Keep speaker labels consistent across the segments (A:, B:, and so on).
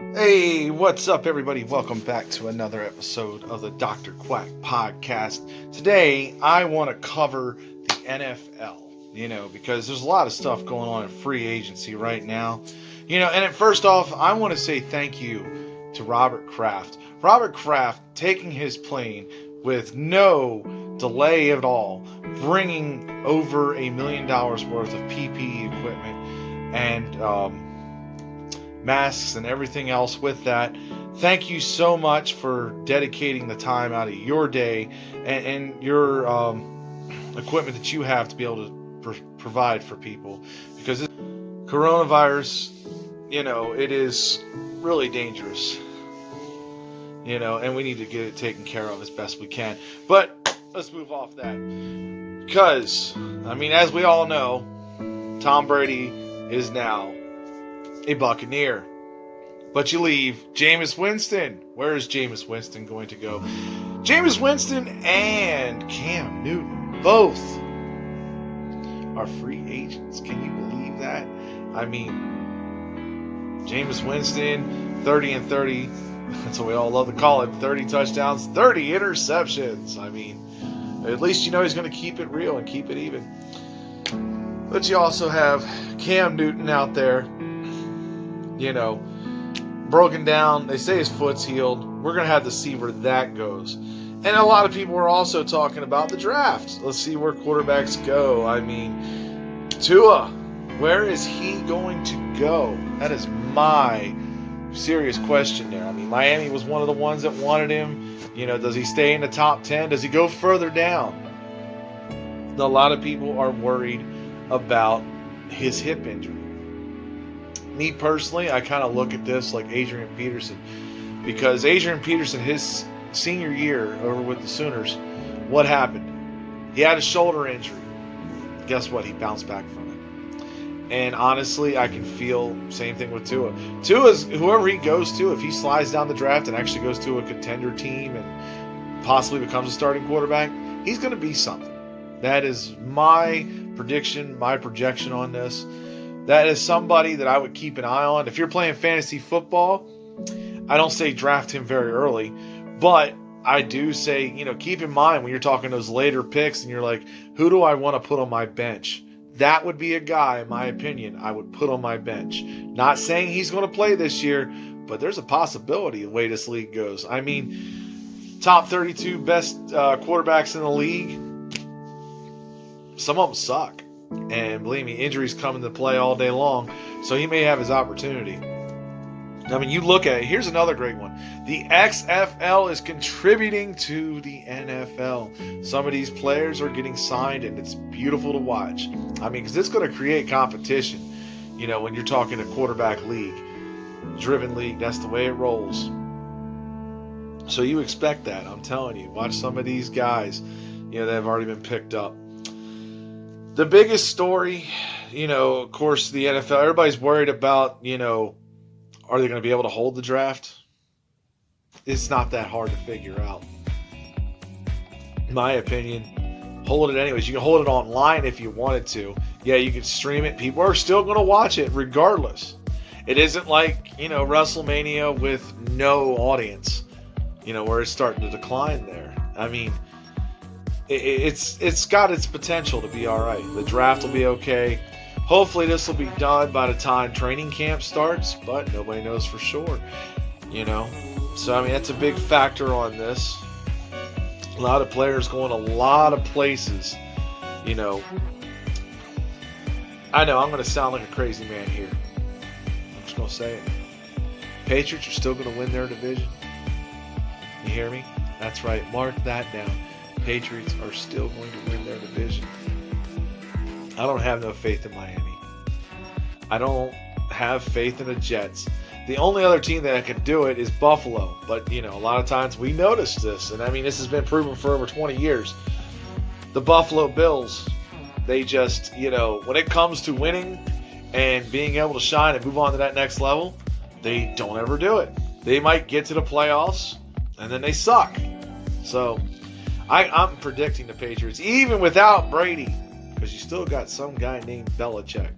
A: Hey, what's up, everybody? Welcome back to another episode of the Dr. Quack podcast. Today, I want to cover the NFL, because there's a lot of stuff going on in free agency right now. And first off, I want to say thank you to Robert Kraft. Robert Kraft taking his plane with no delay at all, bringing over $1 million worth of PPE equipment and masks and everything else with that. Thank you so much for dedicating the time out of your day and your equipment that you have to be able to provide for people, because this coronavirus, it is really dangerous, and we need to get it taken care of as best we can. But let's move off that, because as we all know, Tom Brady is now a Buccaneer. But you leave Jameis Winston. Where is Jameis Winston going to go? Jameis Winston and Cam Newton both are free agents. Can you believe that? Jameis Winston, 30 and 30. That's what we all love to call it. 30 touchdowns, 30 interceptions. At least he's going to keep it real and keep it even. But you also have Cam Newton out there, broken down. They say his foot's healed. We're going to have to see where that goes. And a lot of people are also talking about the draft. Let's see where quarterbacks go. Tua, where is he going to go? That is my serious question there. Miami was one of the ones that wanted him. Does he stay in the top 10? Does he go further down? A lot of people are worried about his hip injury. Me personally, I kind of look at this like Adrian Peterson, because Adrian Peterson, his senior year over with the Sooners, what happened? He had a shoulder injury. Guess what? He bounced back from it. And honestly, I can feel same thing with Tua. Tua's, whoever he goes to, if he slides down the draft and actually goes to a contender team and possibly becomes a starting quarterback, he's going to be something. That is my prediction, my projection on this. That is somebody that I would keep an eye on. If you're playing fantasy football, I don't say draft him very early, but I do say, keep in mind when you're talking those later picks and you're like, who do I want to put on my bench? That would be a guy, in my opinion, I would put on my bench. Not saying he's going to play this year, but there's a possibility the way this league goes. Top 32 best quarterbacks in the league, some of them suck. And believe me, injuries come into play all day long, so he may have his opportunity. You look at it. Here's another great one. The XFL is contributing to the NFL. Some of these players are getting signed, and it's beautiful to watch. Because it's going to create competition. When you're talking a quarterback league, driven league, that's the way it rolls. So you expect that. I'm telling you. Watch some of these guys, that have already been picked up. The biggest story, of course, the NFL, everybody's worried about, are they going to be able to hold the draft? It's not that hard to figure out. In my opinion, hold it anyways. You can hold it online if you wanted to. Yeah, you can stream it. People are still going to watch it regardless. It isn't like, WrestleMania with no audience, where it's starting to decline there. It's got its potential to be all right. The draft will be okay. Hopefully this will be done by the time training camp starts, but nobody knows for sure, So, that's a big factor on this. A lot of players going a lot of places, I know I'm going to sound like a crazy man here. I'm just going to say it. Patriots are still going to win their division. You hear me? That's right. Mark that down. Patriots are still going to win their division. I don't have no faith in Miami. I don't have faith in the Jets. The only other team that can do it is Buffalo. But, a lot of times we notice this. And, this has been proven for over 20 years. The Buffalo Bills, they just, when it comes to winning and being able to shine and move on to that next level, they don't ever do it. They might get to the playoffs, and then they suck. So I'm predicting the Patriots, even without Brady, because you still got some guy named Belichick,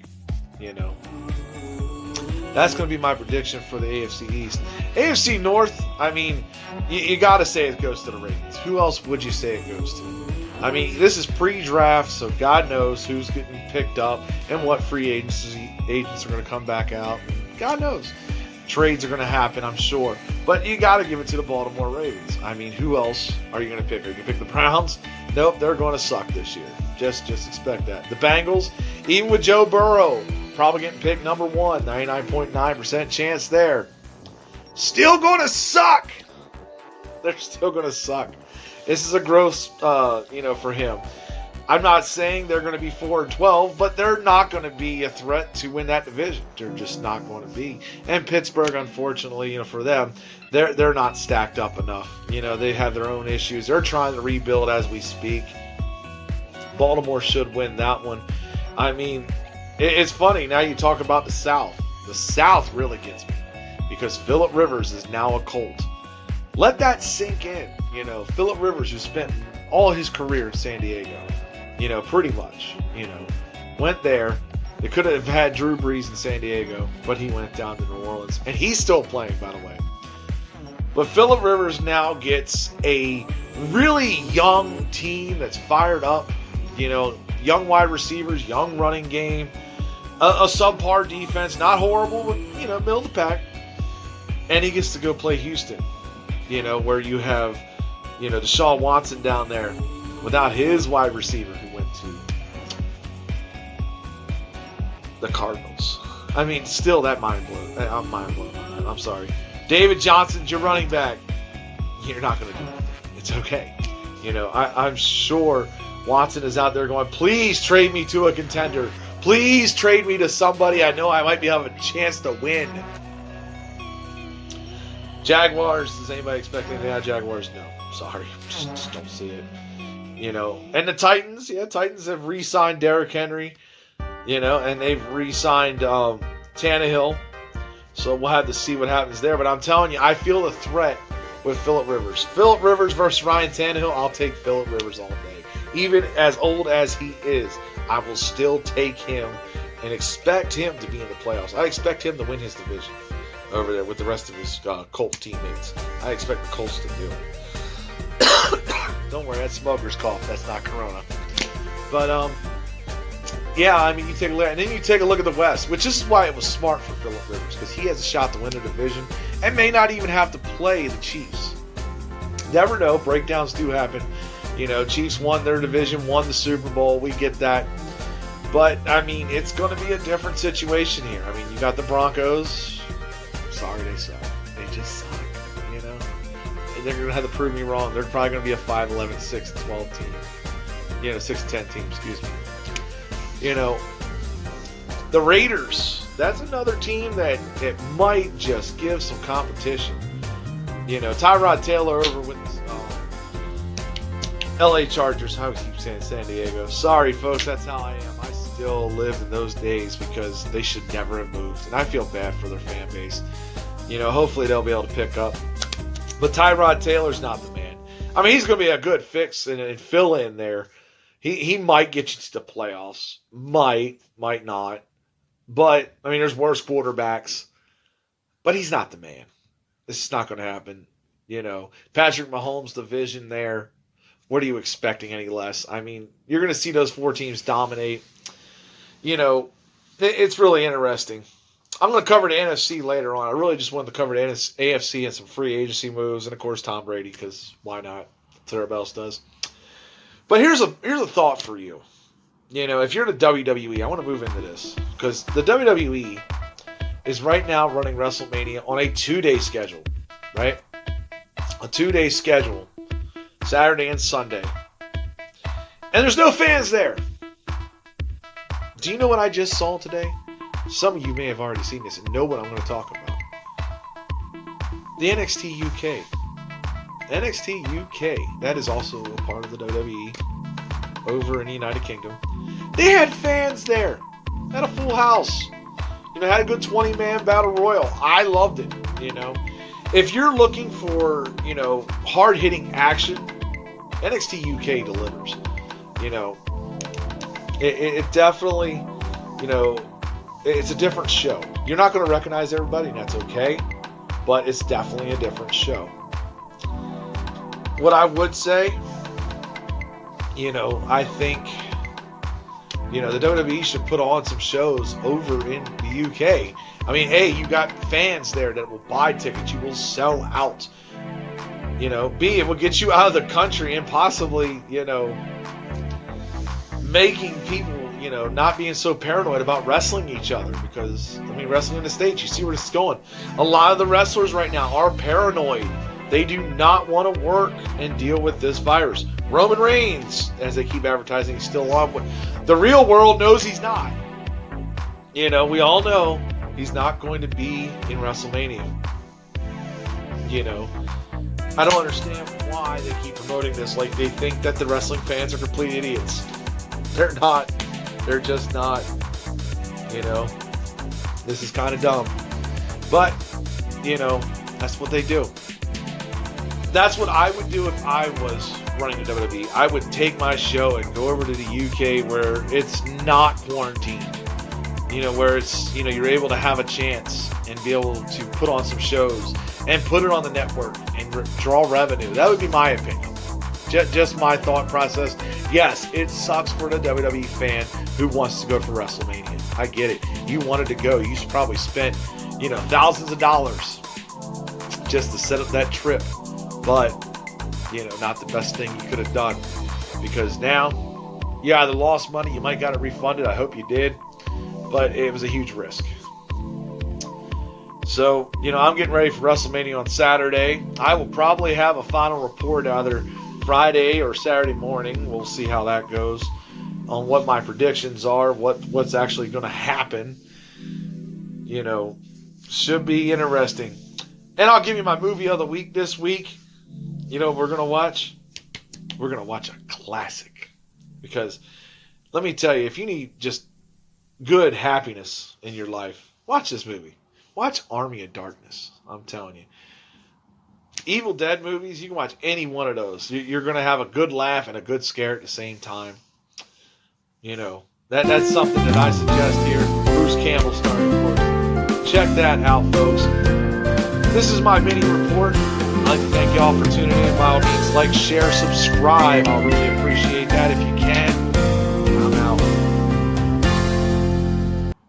A: That's going to be my prediction for the AFC East. AFC North, I mean, you got to say it goes to the Ravens. Who else would you say it goes to? I mean, this is pre-draft, so God knows who's getting picked up and what free agents are going to come back out. God knows. Trades are going to happen, I'm sure. But you got to give it to the Baltimore Ravens. I mean, who else are you going to pick? Are you going to pick the Browns? Nope, they're going to suck this year. Just expect that. The Bengals, even with Joe Burrow, probably getting picked number 1, 99.9% chance there. Still going to suck. They're still going to suck. This is a gross, for him. I'm not saying they're going to be 4-12, but they're not going to be a threat to win that division. They're just not going to be. And Pittsburgh, unfortunately, for them, they're not stacked up enough. They have their own issues. They're trying to rebuild as we speak. Baltimore should win that one. I mean, it's funny. Now you talk about the South. The South really gets me because Phillip Rivers is now a Colt. Let that sink in. Phillip Rivers, who spent all his career in San Diego, pretty much, went there. They could have had Drew Brees in San Diego, but he went down to New Orleans. And he's still playing, by the way. But Phillip Rivers now gets a really young team that's fired up. Young wide receivers, young running game, a subpar defense, not horrible, but, middle of the pack. And he gets to go play Houston, where you have, Deshaun Watson down there without his wide receiver who went to the Cardinals. I mean, still that mind blown. I'm mind blown on that. I'm sorry. David Johnson's your running back. You're not going to do anything. It's okay. I'm sure Watson is out there going, please trade me to a contender. Please trade me to somebody I know I might be having a chance to win. Jaguars, does anybody expect anything out of Jaguars? No. Sorry. Just don't see it. And the Titans, Titans have re-signed Derrick Henry, and they've re-signed Tannehill. So we'll have to see what happens there. But I'm telling you, I feel the threat with Phillip Rivers. Phillip Rivers versus Ryan Tannehill, I'll take Phillip Rivers all day. Even as old as he is, I will still take him and expect him to be in the playoffs. I expect him to win his division over there with the rest of his Colts teammates. I expect the Colts to do it. Don't worry, that's smoker's cough. That's not corona. But, you take a look. And then you take a look at the West, which is why it was smart for Phillip Rivers, because he has a shot to win the division and may not even have to play the Chiefs. Never know. Breakdowns do happen. Chiefs won their division, won the Super Bowl. We get that. But, it's going to be a different situation here. You got the Broncos. Sorry, they suck. They just suck. They're going to have to prove me wrong. They're probably going to be a 5-11, 6-12 team. 6-10 team, excuse me. The Raiders, that's another team that it might just give some competition. Tyrod Taylor over with LA Chargers. I always keep saying San Diego. Sorry, folks, that's how I am. I still live in those days because they should never have moved. And I feel bad for their fan base. Hopefully they'll be able to pick up. But Tyrod Taylor's not the man. He's going to be a good fix and fill in there. He might get you to the playoffs. Might not. But, there's worse quarterbacks. But he's not the man. This is not going to happen. Patrick Mahomes' division there. What are you expecting any less? You're going to see those 4 teams dominate. It's really interesting. I'm going to cover the NFC later on. I really just wanted to cover the AFC and some free agency moves, and of course Tom Brady, because why not? That's what everybody else does. But here's a thought for you. If you're the WWE, I want to move into this because the WWE is right now running WrestleMania on a 2-day schedule, right? A 2-day schedule, Saturday and Sunday, and there's no fans there. Do you know what I just saw today? Some of you may have already seen this and know what I'm going to talk about. The NXT UK. NXT UK. That is also a part of the WWE over in the United Kingdom. They had fans there. Had a full house. Had a good 20-man battle royal. I loved it. If you're looking for, hard-hitting action, NXT UK delivers. It definitely, it's a different show. You're not going to recognize everybody, and that's okay, but it's definitely a different show. What I would say, I think, the WWE should put on some shows over in the UK. I mean, A, you got fans there that will buy tickets. You will sell out. B, it will get you out of the country and possibly, making people, not being so paranoid about wrestling each other. Because, wrestling in the States, you see where it's going. A lot of the wrestlers right now are paranoid. They do not want to work and deal with this virus. Roman Reigns, as they keep advertising, he's still on. The real world knows he's not. We all know he's not going to be in WrestleMania. I don't understand why they keep promoting this like they think that the wrestling fans are complete idiots. They're not. They're just not. This is kind of dumb. But, that's what they do. That's what I would do if I was running the WWE. I would take my show and go over to the UK where it's not quarantined. Where it's, you're able to have a chance and be able to put on some shows and put it on the network and draw revenue. That would be my opinion. Just my thought process. Yes, it sucks for the WWE fan who wants to go for WrestleMania. I get it. You wanted to go. You probably spent, thousands of dollars just to set up that trip. But, not the best thing you could have done. Because now, you either lost money, you might got it refunded. I hope you did. But it was a huge risk. So, I'm getting ready for WrestleMania on Saturday. I will probably have a final report either Friday or Saturday morning. We'll see how that goes on what my predictions are, what's actually going to happen. Should be interesting. And I'll give you my movie of the week this week. We're going to watch? We're going to watch a classic. Because, let me tell you, if you need just good happiness in your life, watch this movie. Watch Army of Darkness. I'm telling you. Evil Dead movies, you can watch any one of those. You're going to have a good laugh and a good scare at the same time. That's something that I suggest here. Bruce Campbell starring, of course. Check that out, folks. This is my mini report. I'd like to thank you all for tuning in. By all means, like, share, subscribe. I'll really appreciate that if you can.